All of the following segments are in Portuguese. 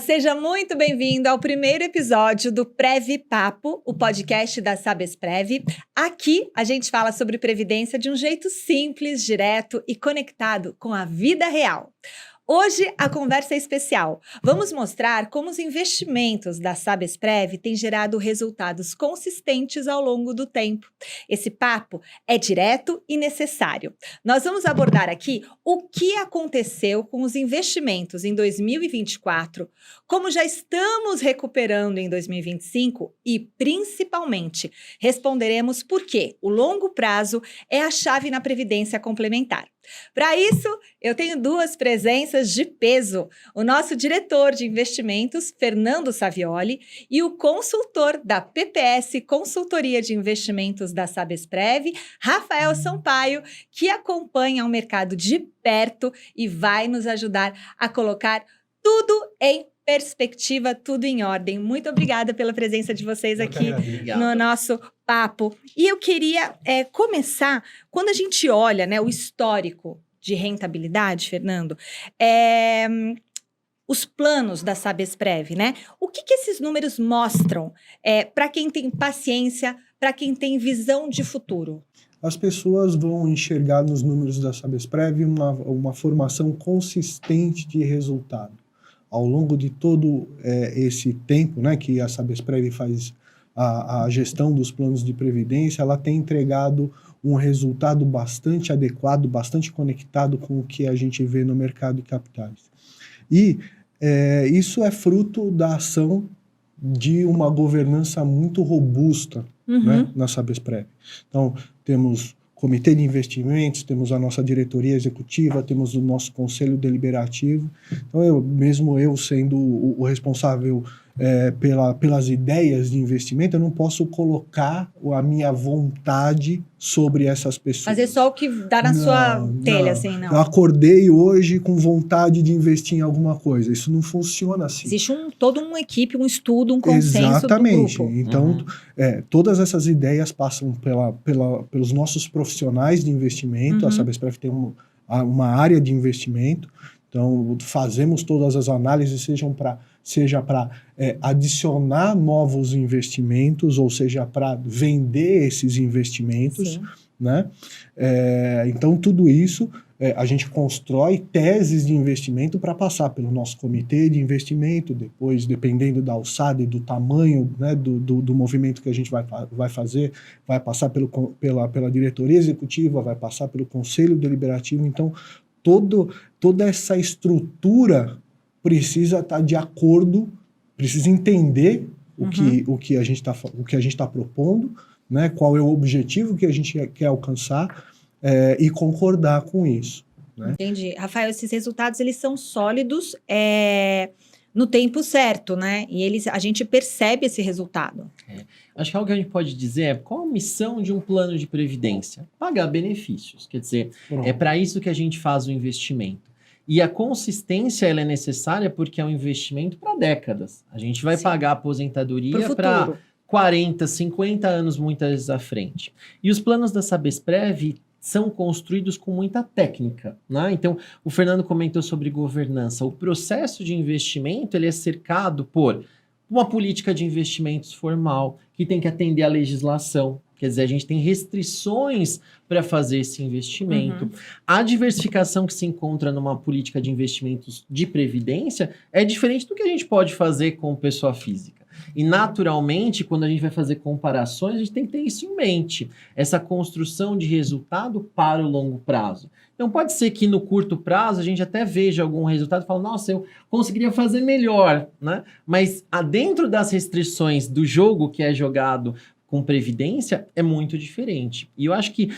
seja muito bem-vindo ao primeiro episódio do Prev Papo, o podcast da Sabesprev. Aqui a gente fala sobre previdência de um jeito simples, direto e conectado com a vida real. Hoje a conversa é especial. Vamos mostrar como os investimentos da Sabesprev têm gerado resultados consistentes ao longo do tempo. Esse papo é direto e necessário. Nós vamos abordar aqui o que aconteceu com os investimentos em 2024, como já estamos recuperando em 2025 e, principalmente, responderemos por que o longo prazo é a chave na previdência complementar. Para isso, eu tenho duas presenças de peso: o nosso diretor de investimentos, Fernando Savioli, e o consultor da PPS Consultoria de Investimentos da Sabesprev, Rafael Sampaio, que acompanha o mercado de perto e vai nos ajudar a colocar tudo em perspectiva, tudo em ordem. Muito obrigada pela presença de vocês aqui no nosso papo. E eu queria começar, quando a gente olha, né, o histórico de rentabilidade, Fernando, os planos da Sabesprev, né? O que esses números mostram para quem tem paciência, para quem tem visão de futuro? As pessoas vão enxergar nos números da Sabesprev uma formação consistente de resultado. Ao longo de todo esse tempo, né, que a Sabesprev faz a gestão dos planos de previdência, ela tem entregado um resultado bastante adequado, bastante conectado com o que a gente vê no mercado de capitais. E isso é fruto da ação de uma governança muito robusta, né, na Sabesprev. Então, temos comitê de investimentos, temos a nossa diretoria executiva, temos o nosso conselho deliberativo. Então, eu sendo o responsável pelas ideias de investimento, eu não posso colocar a minha vontade sobre essas pessoas. Fazer só o que dá na sua telha, assim, não. Eu acordei hoje com vontade de investir em alguma coisa. Isso não funciona assim. Existe toda uma equipe, um estudo, um consenso do grupo. Então, todas essas ideias passam pelos nossos profissionais de investimento. A Sabesprev tem uma área de investimento. Então, fazemos todas as análises, seja para adicionar novos investimentos, ou seja, para vender esses investimentos, né? Então, tudo isso, a gente constrói teses de investimento para passar pelo nosso comitê de investimento, depois, dependendo da alçada e do tamanho, né, do movimento que a gente vai fazer, vai passar pela diretoria executiva, vai passar pelo conselho deliberativo. Então, toda essa estrutura precisa estar de acordo, precisa entender o que a gente está propondo, né, qual é o objetivo que a gente quer alcançar e concordar com isso. Né? Entendi. Rafael, esses resultados eles são sólidos no tempo certo, né? E a gente percebe esse resultado. Acho que algo que a gente pode dizer é qual a missão de um plano de previdência? Pagar benefícios. Quer dizer, é para isso que a gente faz o investimento. E a consistência ela é necessária porque é um investimento para décadas. A gente vai pagar aposentadoria para 40, 50 anos muitas vezes à frente. E os planos da Sabesprev são construídos com muita técnica, né? Então, o Fernando comentou sobre governança. O processo de investimento ele é cercado por uma política de investimentos formal, que tem que atender à legislação. Quer dizer, a gente tem restrições para fazer esse investimento. A diversificação que se encontra numa política de investimentos de previdência é diferente do que a gente pode fazer com pessoa física. E, naturalmente, quando a gente vai fazer comparações, a gente tem que ter isso em mente. Essa construção de resultado para o longo prazo. Então, pode ser que no curto prazo a gente até veja algum resultado e fale, nossa, eu conseguiria fazer melhor, né? Mas, dentro das restrições do jogo que é jogado com previdência, é muito diferente. E eu acho que,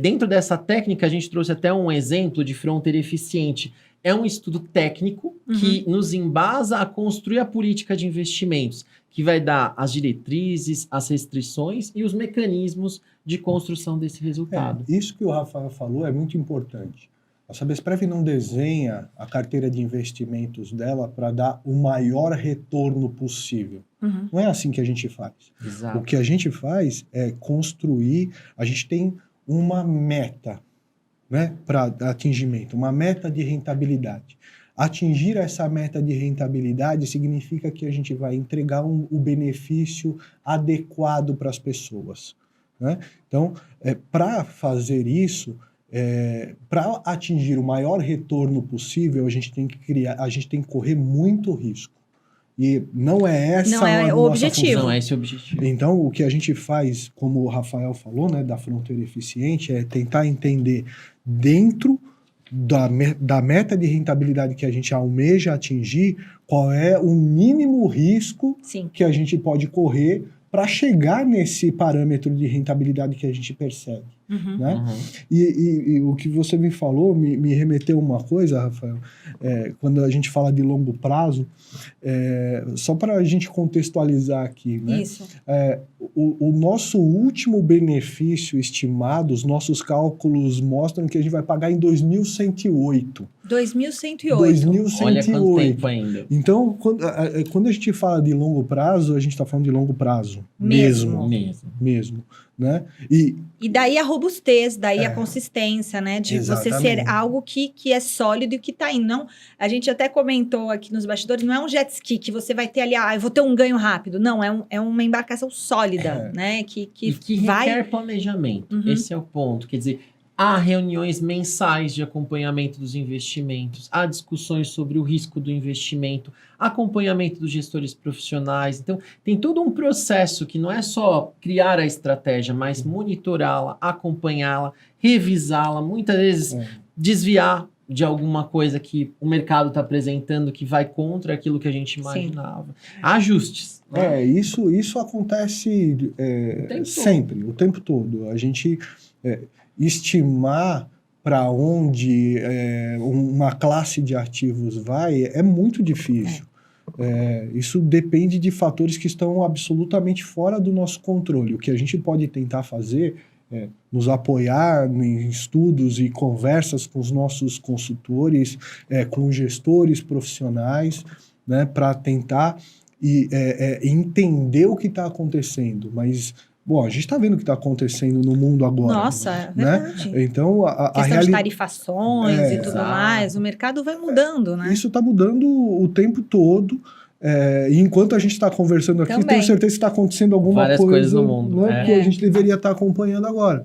dentro dessa técnica, a gente trouxe até um exemplo de fronteira eficiente. É um estudo técnico que nos embasa a construir a política de investimentos, que vai dar as diretrizes, as restrições e os mecanismos de construção desse resultado. Isso que o Rafael falou é muito importante. A Sabesprev não desenha a carteira de investimentos dela para dar o maior retorno possível. Não é assim que a gente faz. Exato. O que a gente faz é construir, a gente tem uma meta, né, para atingimento, uma meta de rentabilidade. atingir essa meta de rentabilidade significa que a gente vai entregar o benefício adequado para as pessoas, né? Então, para fazer isso, para atingir o maior retorno possível, a gente tem que correr muito risco. E não é essa a o nossa objetivo. função. Não é esse o objetivo. Então, o que a gente faz, como o Rafael falou, né, da fronteira eficiente, é tentar entender dentro da meta de rentabilidade que a gente almeja atingir, qual é o mínimo risco Sim. que a gente pode correr para chegar nesse parâmetro de rentabilidade que a gente persegue. Uhum. Né? E o que você me falou me remeteu uma coisa, Rafael, quando a gente fala de longo prazo, só para a gente contextualizar aqui, né? Isso. O nosso último benefício estimado, os nossos cálculos mostram que a gente vai pagar em 2108. 2108. 2108. Olha quanto tempo ainda. Então, quando a gente fala de longo prazo, a gente está falando de longo prazo. Mesmo. Né? E daí a robustez, daí a consistência, né? De Exatamente. você ser algo que é sólido e que tá indo. Não, a gente até comentou aqui nos bastidores, não é um jet ski que você vai ter ali, eu vou ter um ganho rápido. Não, é uma embarcação sólida, né? Que vai... requer planejamento. Uhum. Esse é o ponto. Quer dizer, há reuniões mensais de acompanhamento dos investimentos, há discussões sobre o risco do investimento, acompanhamento dos gestores profissionais. Então, tem todo um processo que não é só criar a estratégia, mas monitorá-la, acompanhá-la, revisá-la, muitas vezes desviar de alguma coisa que o mercado está apresentando que vai contra aquilo que a gente imaginava. Há ajustes. Né? Isso acontece sempre, o tempo todo. A gente estimar para onde uma classe de ativos vai é muito difícil. Isso depende de fatores que estão absolutamente fora do nosso controle. O que a gente pode tentar fazer é nos apoiar em estudos e conversas com os nossos consultores, com gestores profissionais, né, para tentar entender o que está acontecendo. Mas, bom, a gente está vendo o que está acontecendo no mundo agora. Nossa, é né? verdade. Então, questão de tarifações e tudo mais, o mercado vai mudando, né? Isso está mudando o tempo todo. E enquanto a gente está conversando aqui, tenho certeza que está acontecendo alguma Várias coisas no mundo, né, que a gente deveria estar acompanhando agora.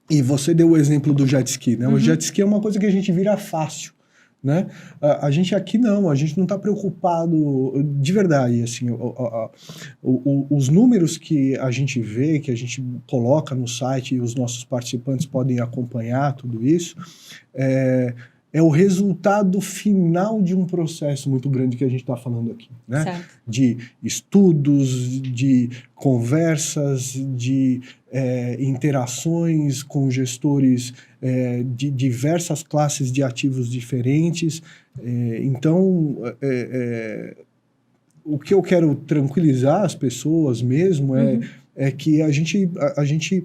E você deu o exemplo do jet ski, né? O jet ski é uma coisa que a gente vira fácil, né? A gente aqui não, a gente não está preocupado de verdade, assim, os números que a gente vê, que a gente coloca no site e os nossos participantes podem acompanhar tudo isso, é o resultado final de um processo muito grande que a gente está falando aqui, né? Certo. De estudos, de conversas, de interações com gestores de diversas classes de ativos diferentes. Então, o que eu quero tranquilizar as pessoas mesmo é que a gente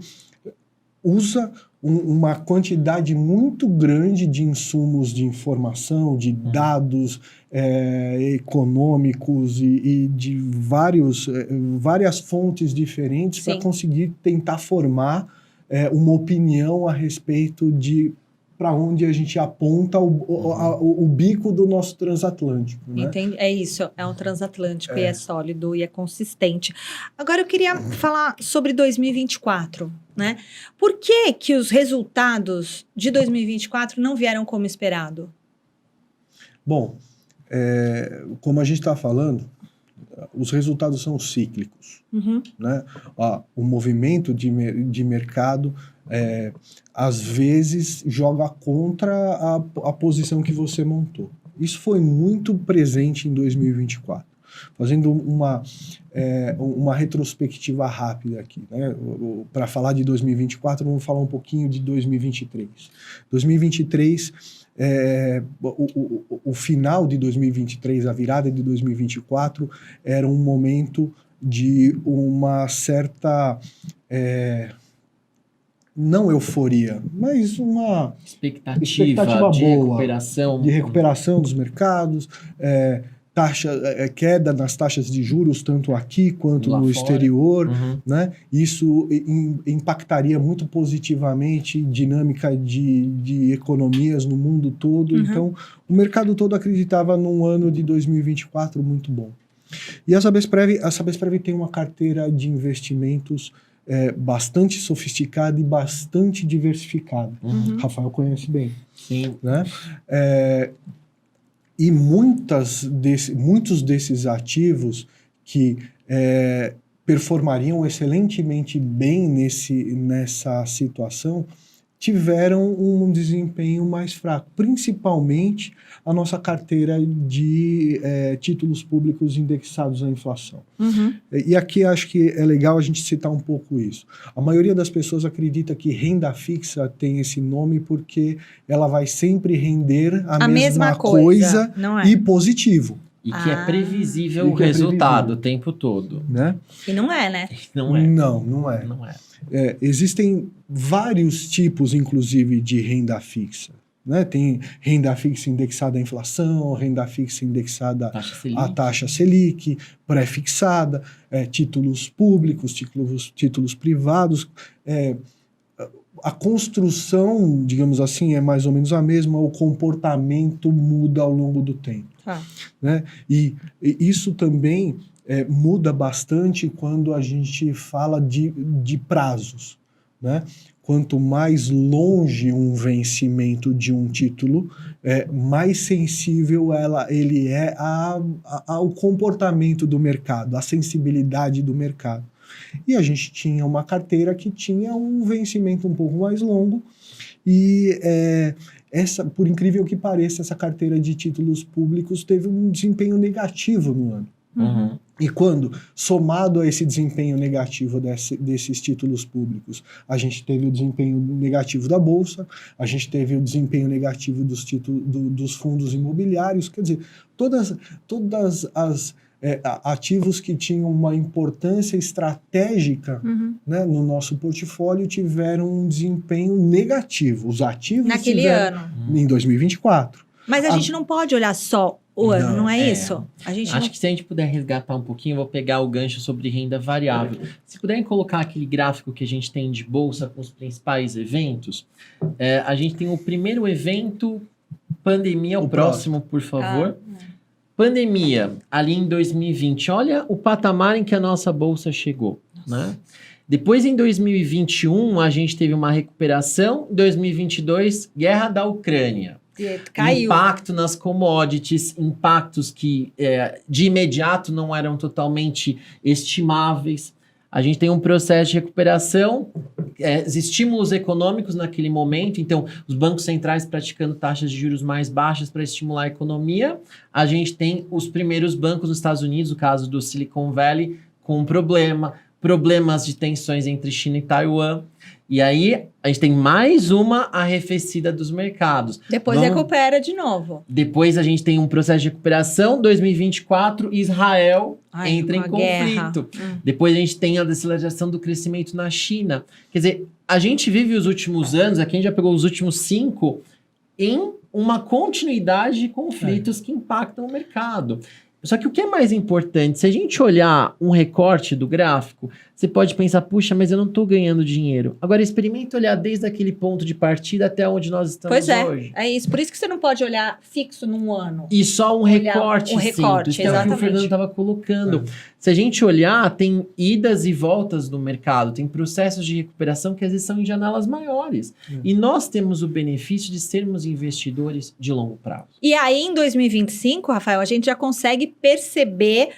usa uma quantidade muito grande de insumos de informação, de dados econômicos e de várias fontes diferentes para conseguir tentar formar uma opinião a respeito de para onde a gente aponta o bico do nosso transatlântico. Né? Entendi. É isso, é um transatlântico e é sólido e é consistente. Agora eu queria falar sobre 2024, né? Por que os resultados de 2024 não vieram como esperado? Bom, como a gente está falando, os resultados são cíclicos. Né? O movimento de mercado às vezes joga contra a posição que você montou. Isso foi muito presente em 2024. Fazendo uma retrospectiva rápida aqui, né? Para falar de 2024, vamos falar um pouquinho de 2023. 2023, o final de 2023, a virada de 2024, era um momento de uma certa... não euforia, mas uma expectativa de boa, recuperação. De recuperação dos mercados, queda nas taxas de juros, tanto aqui quanto Lá no fora. exterior, Uhum. né? Isso impactaria muito positivamente dinâmica de economias no mundo todo. Então, o mercado todo acreditava num ano de 2024 muito bom. E a Sabesprev tem uma carteira de investimentos bastante sofisticada e bastante diversificada. Rafael conhece bem. Sim. Né? E muitos desses ativos que performariam excelentemente bem nessa situação tiveram um desempenho mais fraco, principalmente a nossa carteira de títulos públicos indexados à inflação. E aqui acho que é legal a gente citar um pouco isso. A maioria das pessoas acredita que renda fixa tem esse nome porque ela vai sempre render a mesma coisa não é? E positivo. E que é previsível E o que é resultado previsível. o tempo todo. Né? E não é, né? Não é. Não é. Não é. Existem vários tipos, inclusive, de renda fixa. Né? Tem renda fixa indexada à inflação, renda fixa indexada à taxa Selic, pré-fixada, títulos públicos, títulos privados. A construção, digamos assim, é mais ou menos a mesma, o comportamento muda ao longo do tempo. Né? E isso também muda bastante quando a gente fala de prazos. Né? Quanto mais longe um vencimento de um título, mais sensível ele é ao comportamento do mercado, à sensibilidade do mercado. E a gente tinha uma carteira que tinha um vencimento um pouco mais longo e por incrível que pareça, essa carteira de títulos públicos teve um desempenho negativo no ano. Uhum. E quando, somado a esse desempenho negativo desses títulos públicos, a gente teve o desempenho negativo da Bolsa, a gente teve o desempenho negativo dos fundos imobiliários, quer dizer, todas as ativos que tinham uma importância estratégica né, no nosso portfólio tiveram um desempenho negativo. Os ativos naquele ano. Em 2024. Mas a gente não pode olhar só o ano, não é isso? Acho que se a gente puder resgatar um pouquinho, eu vou pegar o gancho sobre renda variável. Se puderem colocar aquele gráfico que a gente tem de bolsa com os principais eventos, a gente tem o primeiro evento, pandemia, o próximo, por favor. Pandemia, ali em 2020, olha o patamar em que a nossa bolsa chegou, né? Depois, em 2021, a gente teve uma recuperação. Em 2022, guerra da Ucrânia. Caiu. Impacto nas commodities, impactos que de imediato não eram totalmente estimáveis. A gente tem um processo de recuperação, estímulos econômicos naquele momento, então os bancos centrais praticando taxas de juros mais baixas para estimular a economia. A gente tem os primeiros bancos nos Estados Unidos, o caso do Silicon Valley, com problemas de tensões entre China e Taiwan. E aí, a gente tem mais uma arrefecida dos mercados. Depois recupera de novo. Depois a gente tem um processo de recuperação. 2024, Israel entra em conflito. Depois a gente tem a desaceleração do crescimento na China. Quer dizer, a gente vive os últimos anos, aqui a gente já pegou os últimos 5, em uma continuidade de conflitos que impactam o mercado. Só que o que é mais importante, se a gente olhar um recorte do gráfico, você pode pensar, puxa, mas eu não estou ganhando dinheiro. Agora, experimenta olhar desde aquele ponto de partida até onde nós estamos hoje. É isso. Por isso que você não pode olhar fixo num ano. E só um recorte simples, que é o que o Fernando estava colocando. Se a gente olhar, tem idas e voltas do mercado, tem processos de recuperação que às vezes são em janelas maiores. E nós temos o benefício de sermos investidores de longo prazo. E aí, em 2025, Rafael, a gente já consegue perceber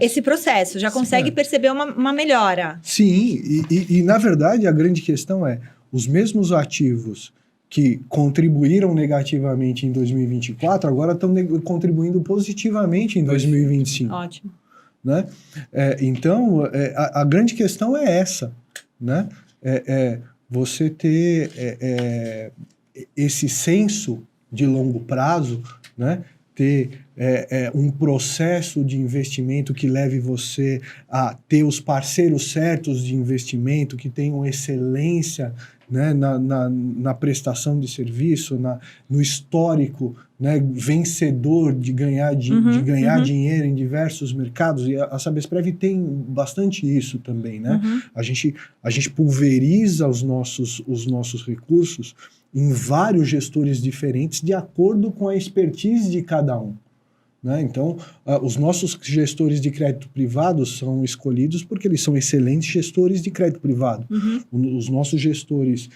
esse processo. Já consegue perceber uma melhora. Sim, e na verdade a grande questão é, os mesmos ativos que contribuíram negativamente em 2024, agora estão contribuindo positivamente em 2025. Ótimo. Né? Então, a grande questão é essa, né? Você ter esse senso de longo prazo, né? Ter um processo de investimento que leve você a ter os parceiros certos de investimento, que tenham excelência, né, na prestação de serviço, no histórico, né, vencedor de ganhar dinheiro em diversos mercados. E a Sabesprev tem bastante isso também, né? A gente pulveriza os nossos recursos em vários gestores diferentes de acordo com a expertise de cada um. Né? Então, os nossos gestores de crédito privado são escolhidos porque eles são excelentes gestores de crédito privado. Os nossos gestores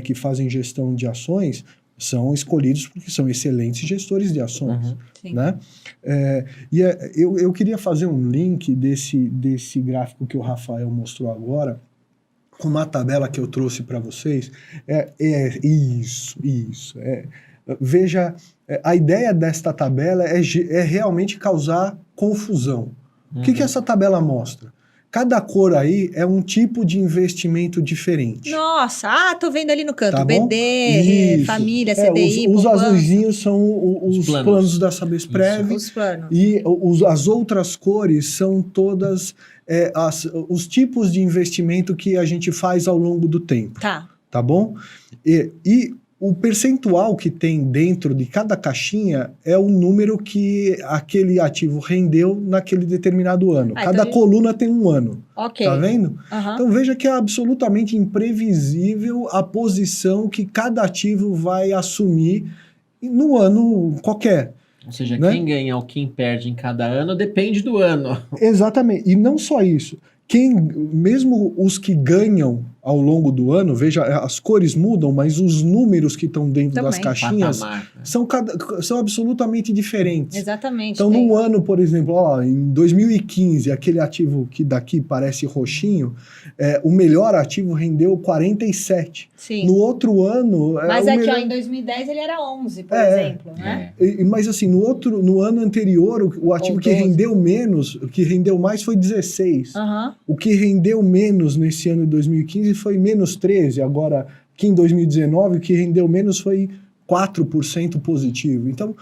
que fazem gestão de ações são escolhidos porque são excelentes gestores de ações. Né? Eu queria fazer um link desse gráfico que o Rafael mostrou agora com uma tabela que eu trouxe para vocês. Isso. Veja, a ideia desta tabela é realmente causar confusão. O que essa tabela mostra? Cada cor aí é um tipo de investimento diferente. Nossa, tô vendo ali no canto, tá BD, família, CDI, os azuizinhos são os planos da Sabesprev. Os planos. E as outras cores são todas os tipos de investimento que a gente faz ao longo do tempo. Tá bom? E o percentual que tem dentro de cada caixinha é o número que aquele ativo rendeu naquele determinado ano. Cada coluna tem um ano. Tá vendo? Então veja que é absolutamente imprevisível a posição que cada ativo vai assumir no ano qualquer. Ou seja, né? Quem ganha ou quem perde em cada ano depende do ano. Exatamente. E não só isso. Mesmo os que ganham ao longo do ano, veja, as cores mudam, mas os números que estão dentro das caixinhas são absolutamente diferentes. Exatamente. Então, num ano, por exemplo, em 2015, aquele ativo que daqui parece roxinho, o melhor ativo rendeu 47. Sim. No outro ano... Mas aqui, em 2010, ele era 11, por exemplo, né? Mas assim, no ano anterior, o ativo que rendeu menos, o que rendeu mais foi 16. O que rendeu menos nesse ano de 2015 foi menos 13. Agora, aqui em 2019, o que rendeu menos foi 4% positivo. Então,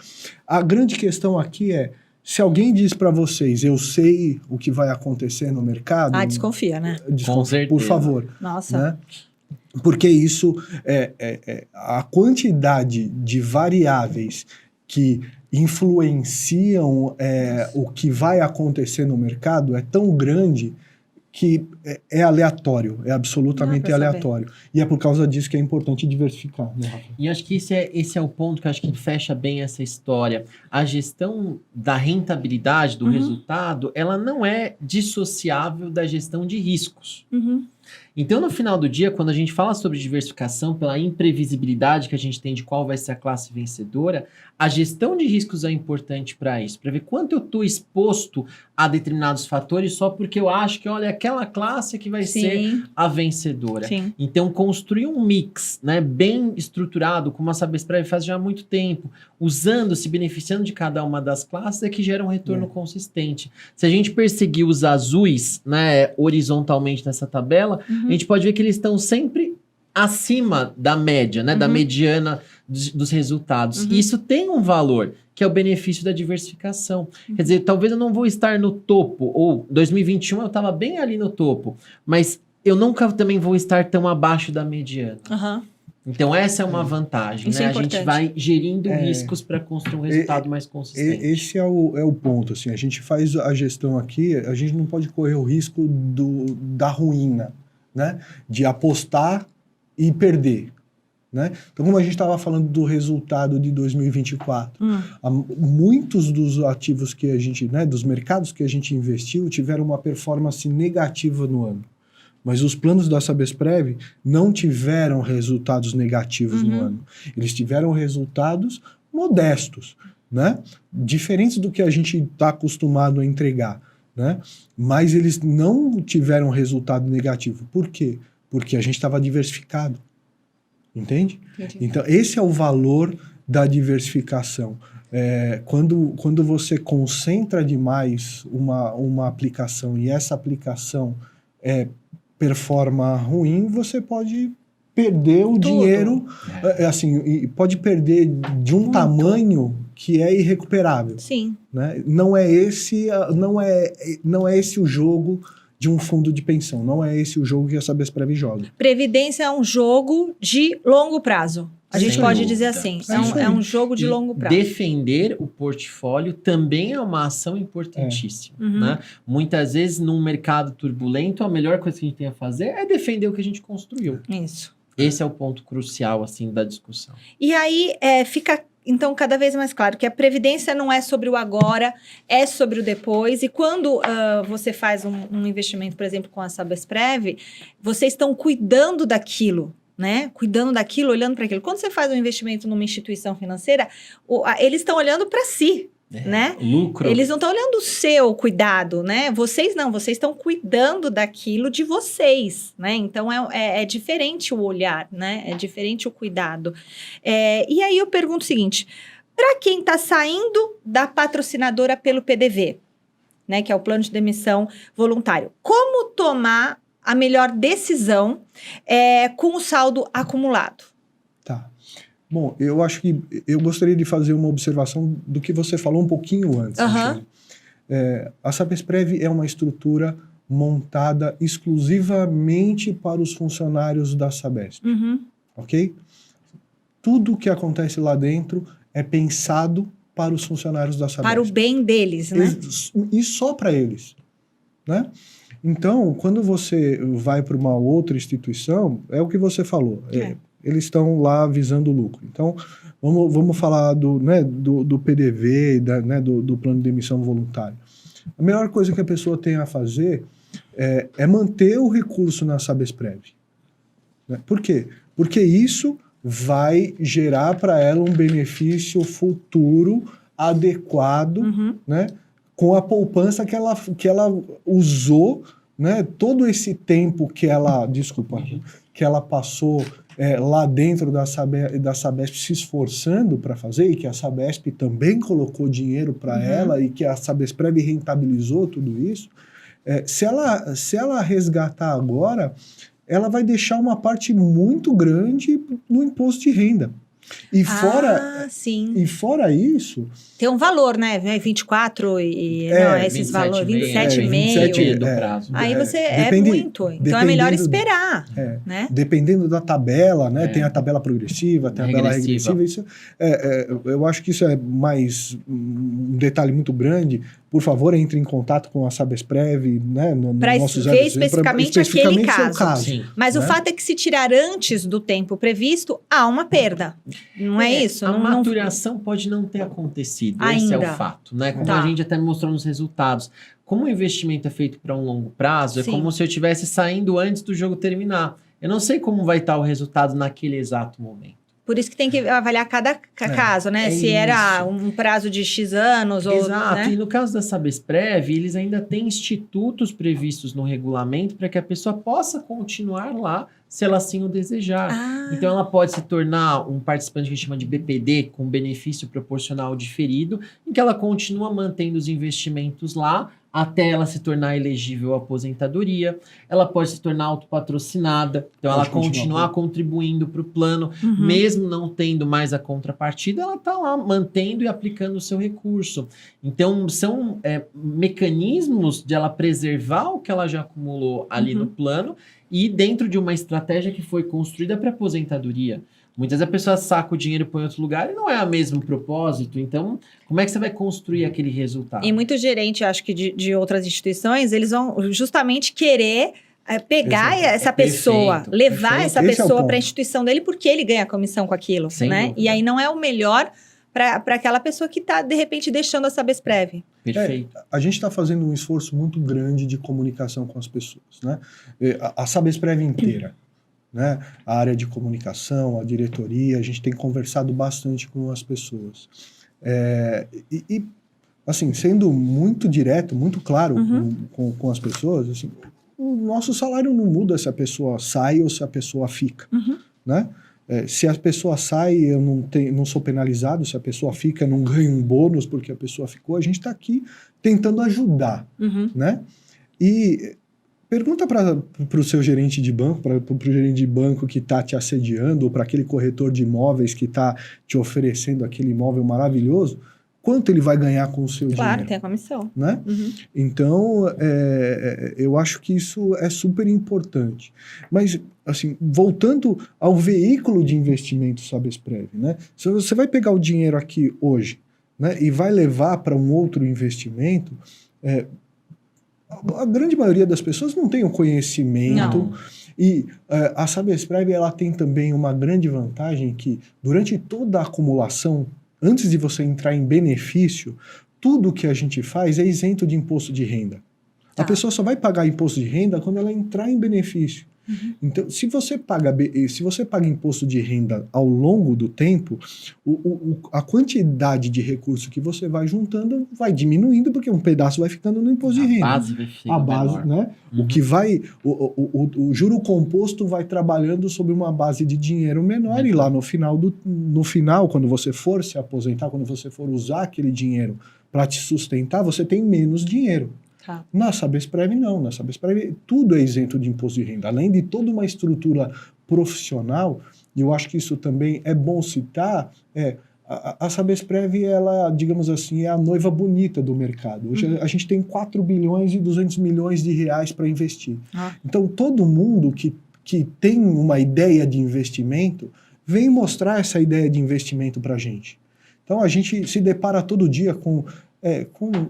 a grande questão aqui é, se alguém diz para vocês, eu sei o que vai acontecer no mercado... desconfia, né? Com certeza. Por favor. Nossa. Né? Porque isso, a quantidade de variáveis que influenciam o que vai acontecer no mercado é tão grande que é aleatório, é absolutamente aleatório. E é por causa disso que é importante diversificar. Né, Rafa? E acho que esse é o ponto que acho que fecha bem essa história. A gestão da rentabilidade, do resultado, ela não é dissociável da gestão de riscos. Então, no final do dia, quando a gente fala sobre diversificação, pela imprevisibilidade que a gente tem de qual vai ser a classe vencedora, a gestão de riscos é importante para isso, para ver quanto eu estou exposto a determinados fatores só porque eu acho que, olha, aquela classe que vai ser a vencedora. Sim. Então, construir um mix, né, bem estruturado, como a Sabesprev faz já há muito tempo, usando, se beneficiando de cada uma das classes, é que gera um retorno consistente. Se a gente perseguir os azuis, né, horizontalmente nessa tabela, a gente pode ver que eles estão sempre acima da média, né, da mediana dos resultados. E isso tem um valor, que é o benefício da diversificação. Quer dizer, talvez eu não vou estar no topo, ou 2021 eu estava bem ali no topo, mas eu nunca também vou estar tão abaixo da mediana. Então essa é uma vantagem, Isso né? é a gente vai gerindo riscos para construir um resultado mais consistente. Esse é o ponto, assim, a gente faz a gestão aqui, a gente não pode correr o risco da ruína, né? De apostar e perder. Né? Então, como a gente estava falando do resultado de 2024, muitos dos ativos que a gente, né, dos mercados que a gente investiu, tiveram uma performance negativa no ano. Mas os planos da Sabesprev não tiveram resultados negativos no ano. Eles tiveram resultados modestos, né? Diferentes do que a gente está acostumado a entregar. Né? Mas eles não tiveram resultado negativo. Por quê? Porque a gente estava diversificado. Entende? Então, esse é o valor da diversificação. Quando você concentra demais uma aplicação e essa aplicação performa ruim, você pode perder o dinheiro, assim, pode perder de um tamanho que é irrecuperável. Sim. Né? Não é esse o jogo de um fundo de pensão. Não é esse o jogo que a Sabesprev joga. Previdência é um jogo de longo prazo. A gente Sem pode dúvida. dizer assim. Sim. É um jogo de E longo prazo. defender o portfólio também é uma ação importantíssima. Né? Muitas vezes, num mercado turbulento, a melhor coisa que a gente tem a fazer é defender o que a gente construiu. Isso. Esse é o ponto crucial assim, da discussão. E aí fica, então, cada vez mais claro que a previdência não é sobre o agora, é sobre o depois. E quando você faz um investimento, por exemplo, com a Sabesprev, vocês estão cuidando daquilo. Né? Cuidando daquilo, olhando para aquilo. Quando você faz um investimento numa instituição financeira, eles estão olhando para si, né? Lucro. Eles não estão olhando o seu cuidado, né? Vocês não, vocês estão cuidando daquilo de vocês, né? Então é diferente o olhar, né? É diferente o cuidado. E aí eu pergunto o seguinte: para quem está saindo da patrocinadora pelo PDV, né? Que é o plano de demissão voluntário, como tomar a melhor decisão com o saldo acumulado? Tá. Bom, eu acho que eu gostaria de fazer uma observação do que você falou um pouquinho antes. A Sabesprev é uma estrutura montada exclusivamente para os funcionários da Sabesp. Ok? Tudo que acontece lá dentro é pensado para os funcionários da Sabesp. Para o bem deles, né? E só para eles, né? Então, quando você vai para uma outra instituição, é o que você falou. Eles estão lá visando lucro. Então, vamos falar do PDV, do plano de demissão voluntário. A melhor coisa que a pessoa tem a fazer é manter o recurso na Sabesprev. Né? Por quê? Porque isso vai gerar para ela um benefício futuro adequado, né? Com a poupança que ela usou, né, todo esse tempo que ela passou lá dentro da Sabesp se esforçando para fazer, e que a Sabesp também colocou dinheiro para ela, e que a Sabesprev rentabilizou tudo isso. Se ela resgatar agora, ela vai deixar uma parte muito grande no imposto de renda. E fora isso... Tem um valor, né? 24 esses valores, 27,5 do prazo. Aí você muito. Então é melhor esperar. Né? Dependendo da tabela, né? Tem a tabela progressiva, tem a tabela regressiva. Isso, eu acho que isso é mais um detalhe muito grande. Por favor, entre em contato com a Sabesprev, né? Para ver especificamente aquele caso. Sim, mas o fato é que se tirar antes do tempo previsto, há uma perda. Não é isso? A maturação pode não ter acontecido. Ainda. Esse é o fato, né? Como a gente até mostrou nos resultados. Como o investimento é feito para um longo prazo, é como se eu estivesse saindo antes do jogo terminar. Eu não sei como vai estar o resultado naquele exato momento. Por isso que tem que avaliar cada caso, né? Se era um prazo de X anos ou... Exato. Né? E no caso da Sabesprev, eles ainda têm institutos previstos no regulamento para que a pessoa possa continuar lá, se ela assim o desejar. Então, ela pode se tornar um participante que a gente chama de BPD, com benefício proporcional diferido, em que ela continua mantendo os investimentos lá, até ela se tornar elegível à aposentadoria. Ela pode se tornar autopatrocinada, então ela continuar contribuindo para o plano, mesmo não tendo mais a contrapartida, ela está lá mantendo e aplicando o seu recurso. Então, são mecanismos de ela preservar o que ela já acumulou ali no plano, e dentro de uma estratégia que foi construída para aposentadoria. Muitas vezes a pessoa saca o dinheiro e põe em outro lugar e não é o mesmo propósito. Então, como é que você vai construir aquele resultado? E muito gerente, acho que de outras instituições, eles vão justamente querer pegar essa pessoa, levar essa pessoa para a instituição dele, porque ele ganha comissão com aquilo, né? E aí não é o melhor para aquela pessoa que está, de repente, deixando a Sabesprev. Perfeito. A gente está fazendo um esforço muito grande de comunicação com as pessoas, né? A Sabesprev inteira, né? A área de comunicação, a diretoria, a gente tem conversado bastante com as pessoas. Assim, sendo muito direto, muito claro com as pessoas, assim, o nosso salário não muda se a pessoa sai ou se a pessoa fica, né? Se a pessoa sai, eu não sou penalizado. Se a pessoa fica, eu não ganho um bônus porque a pessoa ficou. A gente está aqui tentando ajudar, né? E pergunta para o seu gerente de banco, para o gerente de banco que está te assediando, ou para aquele corretor de imóveis que está te oferecendo aquele imóvel maravilhoso, quanto ele vai ganhar com o seu Claro, dinheiro. tem a comissão. Né? Uhum. Então, eu acho que isso é super importante. Mas, assim, voltando ao veículo de investimento Sabesprev, né? Se você vai pegar o dinheiro aqui hoje, né, e vai levar para um outro investimento, a grande maioria das pessoas não tem o conhecimento. Não. E a Sabesprev, ela tem também uma grande vantagem que, durante toda a acumulação, antes de você entrar em benefício, tudo que a gente faz é isento de imposto de renda. Tá. A pessoa só vai pagar imposto de renda quando ela entrar em benefício. Uhum. Então, se você paga imposto de renda ao longo do tempo, a quantidade de recurso que você vai juntando vai diminuindo, porque um pedaço vai ficando no imposto de renda. A base vai ficando A base, menor. né? Uhum. O que vai. O juro composto vai trabalhando sobre uma base de dinheiro menor, e lá no final, quando você for se aposentar, quando você for usar aquele dinheiro para te sustentar, você tem menos dinheiro. Tá. Na Sabesprev não, na Sabesprev tudo é isento de imposto de renda, além de toda uma estrutura profissional, e eu acho que isso também é bom citar, a Sabesprev, ela, digamos assim, é a noiva bonita do mercado. Hoje a gente tem 4 bilhões e 200 milhões de reais para investir. Então todo mundo que tem uma ideia de investimento vem mostrar essa ideia de investimento para a gente. Então a gente se depara todo dia com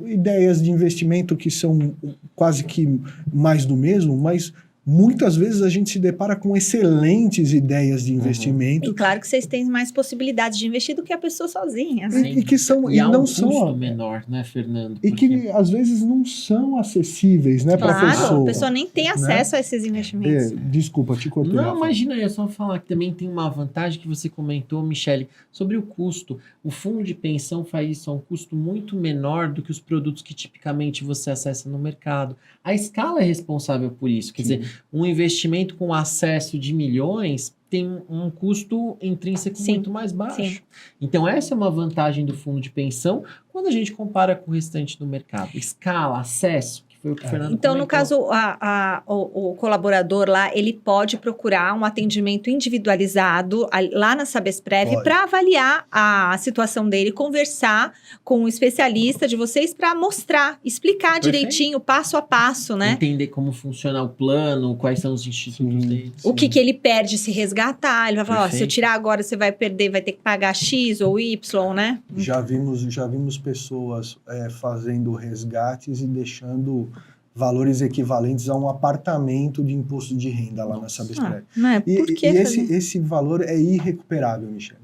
ideias de investimento que são quase que mais do mesmo, mas muitas vezes a gente se depara com excelentes ideias de investimento. E claro que vocês têm mais possibilidades de investir do que a pessoa sozinha, né? E que são, E há não um são, custo menor, né, Fernando? e que às vezes não são acessíveis, né, para a Claro, a pessoa. pessoa nem tem acesso a esses investimentos. Desculpa, te cortei. Não, Rafa. imagina, eu só falar que também tem uma vantagem que você comentou, Michele, sobre o custo. O fundo de pensão faz isso a um custo muito menor do que os produtos que tipicamente você acessa no mercado. A escala é responsável por isso. Quer dizer, um investimento com acesso de milhões tem um custo intrínseco muito mais baixo. Sim. Então, essa é uma vantagem do fundo de pensão quando a gente compara com o restante do mercado. Escala, acesso, que foi o que o Fernando Então, no comentou. caso, o colaborador lá, ele pode procurar um atendimento individualizado lá na Sabesprev Pode. para avaliar a situação dele, conversar com um especialista de vocês para mostrar, explicar Perfeito. direitinho, passo a passo, né? Entender como funciona o plano, quais são os institutos Sim. deles. O que ele perde se resgatar. Ele vai falar, ó, se eu Perfeito. tirar agora, você vai perder, vai ter que pagar X ou Y, né? Já vimos pessoas fazendo resgates e deixando valores equivalentes a um apartamento de imposto de renda lá na Sabesprev. Não é? E, Por que e fazer? esse valor é irrecuperável, Michele.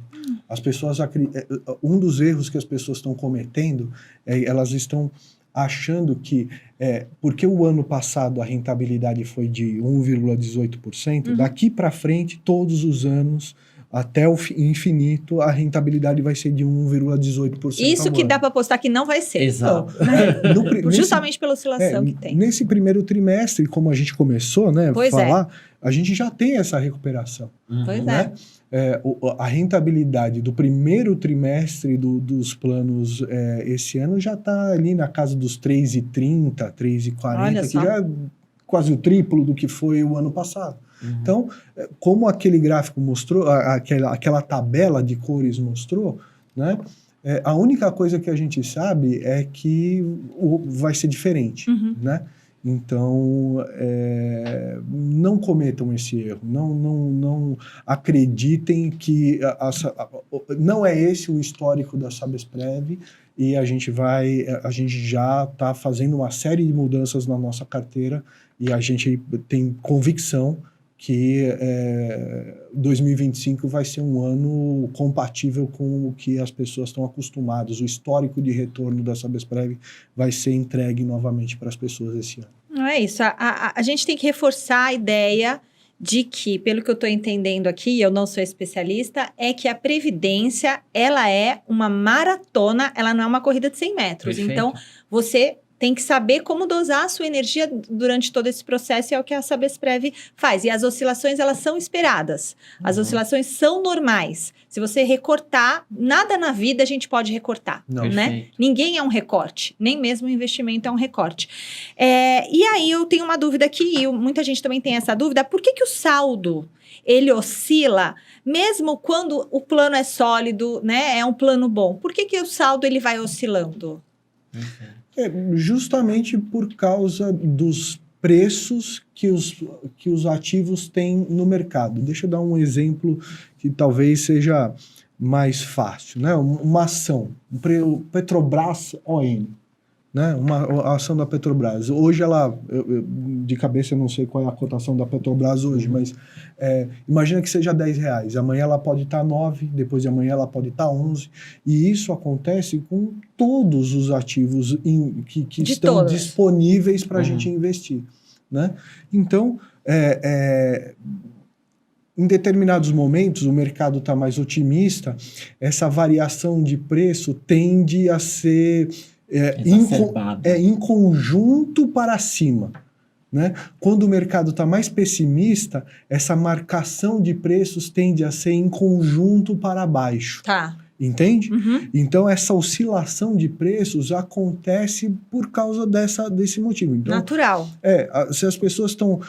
As pessoas um dos erros que as pessoas estão cometendo elas estão achando que porque o ano passado a rentabilidade foi de 1,18%, daqui para frente, todos os anos, até o infinito, a rentabilidade vai ser de 1,18%. Isso ao que ano. dá para apostar que não vai ser. Exato. Justamente pela oscilação que tem. Nesse primeiro trimestre, como a gente começou, né, Pois falar, a gente já tem essa recuperação. Pois Né? A rentabilidade do primeiro trimestre dos planos esse ano já está ali na casa dos 3,30, 3,40, Olha que só. já é quase o triplo do que foi o ano passado. Então, como aquele gráfico mostrou, aquela tabela de cores mostrou, né, a única coisa que a gente sabe é que vai ser diferente, né? Então, não cometam esse erro, não acreditem que não é esse o histórico da Sabesprev, e a gente já está fazendo uma série de mudanças na nossa carteira, e a gente tem convicção que 2025 vai ser um ano compatível com o que as pessoas estão acostumadas. O histórico de retorno da Sabesprev vai ser entregue novamente para as pessoas esse ano. Não é isso. A gente tem que reforçar a ideia de que, pelo que eu estou entendendo aqui, eu não sou especialista, é que a Previdência, ela é uma maratona, ela não é uma corrida de 100 metros. Perfeito. Então, você tem que saber como dosar a sua energia durante todo esse processo, e é o que a Sabesprev faz. E as oscilações, elas são esperadas. As oscilações são normais. Se você recortar, nada na vida a gente pode recortar, Não. né? Ninguém é um recorte, nem mesmo o investimento é um recorte. E aí eu tenho uma dúvida aqui, e muita gente também tem essa dúvida, por que o saldo, ele oscila, mesmo quando o plano é sólido, né? É um plano bom. Por que o saldo, ele vai oscilando? Justamente por causa dos preços que os ativos têm no mercado. Deixa eu dar um exemplo que talvez seja mais fácil, né? Uma ação, o Petrobras ON, né? A ação da Petrobras. Hoje de cabeça eu não sei qual é a cotação da Petrobras hoje, mas imagina que seja R$10. Amanhã ela pode estar 9, depois de amanhã ela pode estar 11. E isso acontece com todos os ativos que estão disponíveis para a gente investir, né? Então, em determinados momentos, o mercado está mais otimista, essa variação de preço tende a ser em conjunto para cima, né? Quando o mercado está mais pessimista, essa marcação de preços tende a ser em conjunto para baixo. Tá. Entende? Então, essa oscilação de preços acontece por causa desse motivo. Então, natural. Se as pessoas estão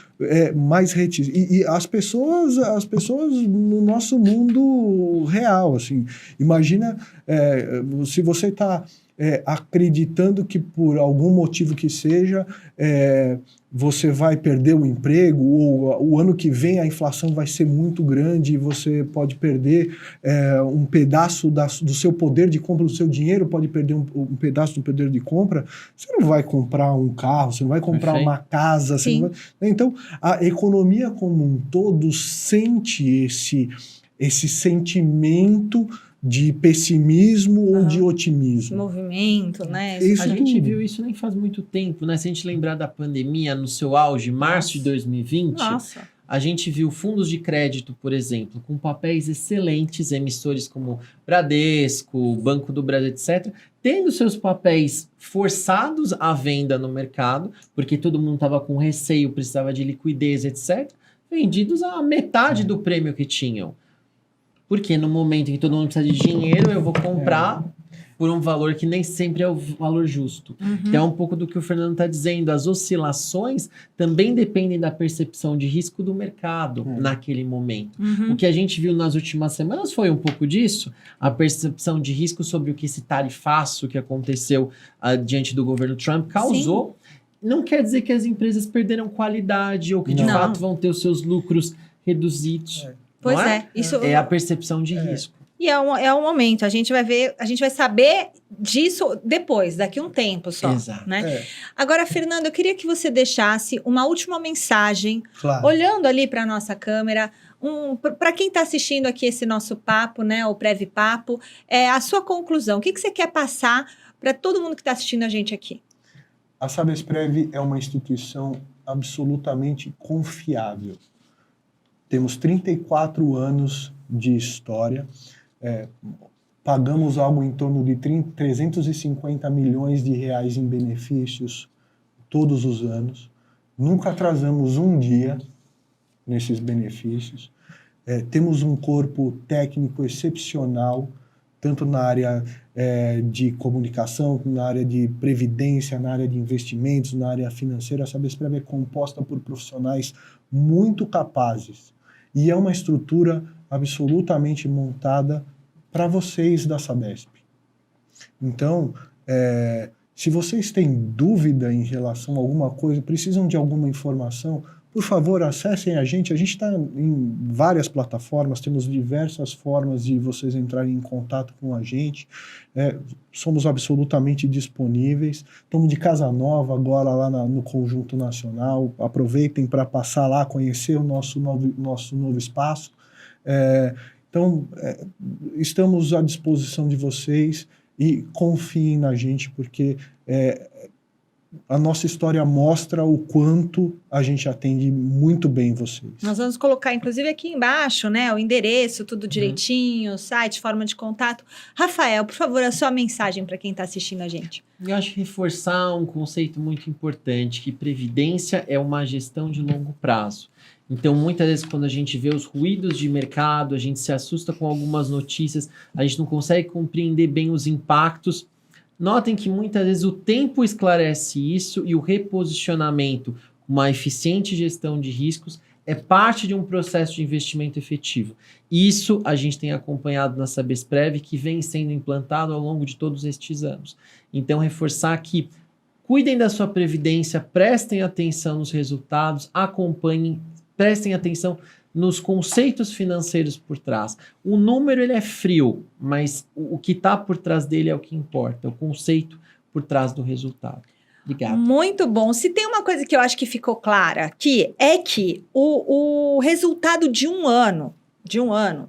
mais reticentes... E as pessoas no nosso mundo real, assim, imagina se você está acreditando que por algum motivo que seja, você vai perder o emprego, ou o ano que vem a inflação vai ser muito grande e você pode perder um pedaço do seu poder de compra, do seu dinheiro pode perder um pedaço do poder de compra, você não vai comprar um carro, você não vai comprar uma casa. Você não vai... Então, a economia como um todo sente esse sentimento de pessimismo ou de otimismo. Movimento, né? A gente viu isso nem faz muito tempo, né? Se a gente lembrar da pandemia no seu auge, março de 2020, a gente viu fundos de crédito, por exemplo, com papéis excelentes, emissores como Bradesco, Banco do Brasil, etc., tendo seus papéis forçados à venda no mercado, porque todo mundo estava com receio, precisava de liquidez, etc., vendidos a metade do prêmio que tinham. Porque no momento em que todo mundo precisa de dinheiro, eu vou comprar por um valor que nem sempre é o valor justo. Então é um pouco do que o Fernando está dizendo. As oscilações também dependem da percepção de risco do mercado naquele momento. O que a gente viu nas últimas semanas foi um pouco disso. A percepção de risco sobre o que esse tarifaço que aconteceu diante do governo Trump causou. Não quer dizer que as empresas perderam qualidade ou que de fato vão ter os seus lucros reduzidos. Pois isso é a percepção de risco. E é um momento, a gente vai saber disso depois, daqui a um tempo só. Exato. Né? Agora, Fernando, eu queria que você deixasse uma última mensagem, olhando ali para a nossa câmera, para quem está assistindo aqui esse nosso papo, né, o Prev Papo, a sua conclusão. O que você quer passar para todo mundo que está assistindo a gente aqui? A Sabesprev é uma instituição absolutamente confiável. Temos 34 anos de história, pagamos algo em torno de 350 milhões de reais em benefícios todos os anos, nunca atrasamos um dia nesses benefícios, temos um corpo técnico excepcional, tanto na área de comunicação, na área de previdência, na área de investimentos, na área financeira. A Sabesprev é composta por profissionais muito capazes. E é uma estrutura absolutamente montada para vocês da Sabesp. Então, se vocês têm dúvida em relação a alguma coisa, precisam de alguma informação, por favor, acessem a gente. A gente está em várias plataformas, temos diversas formas de vocês entrarem em contato com a gente. Somos absolutamente disponíveis. Estamos de casa nova agora lá no Conjunto Nacional. Aproveitem para passar lá, conhecer o nosso novo espaço. Então, estamos à disposição de vocês e confiem na gente, porque a nossa história mostra o quanto a gente atende muito bem vocês. Nós vamos colocar, inclusive, aqui embaixo, né, o endereço, tudo direitinho, site, forma de contato. Rafael, por favor, a sua mensagem para quem está assistindo a gente. Eu acho que reforçar um conceito muito importante, que previdência é uma gestão de longo prazo. Então, muitas vezes, quando a gente vê os ruídos de mercado, a gente se assusta com algumas notícias, a gente não consegue compreender bem os impactos. Notem que muitas vezes o tempo esclarece isso e o reposicionamento, uma eficiente gestão de riscos, é parte de um processo de investimento efetivo. Isso a gente tem acompanhado na Sabesprev, que vem sendo implantado ao longo de todos estes anos. Então, reforçar que cuidem da sua previdência, prestem atenção nos resultados, acompanhem, prestem atenção nos conceitos financeiros por trás. O número ele é frio, mas o que está por trás dele é o que importa, o conceito por trás do resultado. Obrigado. Muito bom. Se tem uma coisa que eu acho que ficou clara aqui, é que o resultado de um ano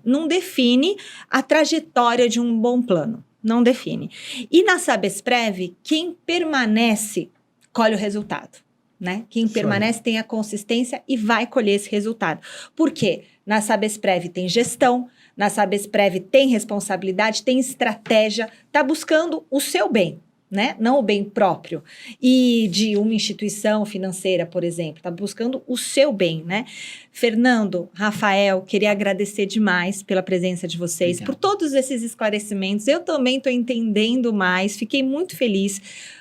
não define a trajetória de um bom plano. Não define. E na Sabesprev, quem permanece colhe o resultado. Né? Quem permanece tem a consistência e vai colher esse resultado. Por quê? Na Sabesprev tem gestão, na Sabesprev tem responsabilidade, tem estratégia, está buscando o seu bem, né? Não o bem próprio. E de uma instituição financeira, por exemplo, está buscando o seu bem, né? Fernando, Rafael, queria agradecer demais pela presença de vocês, por todos esses esclarecimentos. Eu também estou entendendo mais, fiquei muito feliz.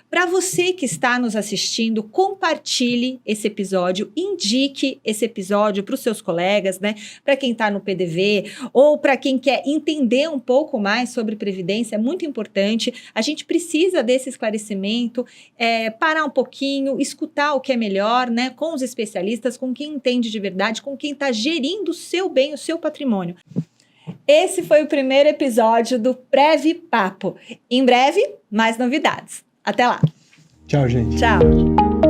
Para você que está nos assistindo, compartilhe esse episódio, indique esse episódio para os seus colegas, né? Para quem está no PDV ou para quem quer entender um pouco mais sobre previdência, é muito importante. A gente precisa desse esclarecimento, parar um pouquinho, escutar o que é melhor, né? Com os especialistas, com quem entende de verdade, com quem está gerindo o seu bem, o seu patrimônio. Esse foi o primeiro episódio do Prev Papo. Em breve, mais novidades. Até lá. Tchau, gente. Tchau.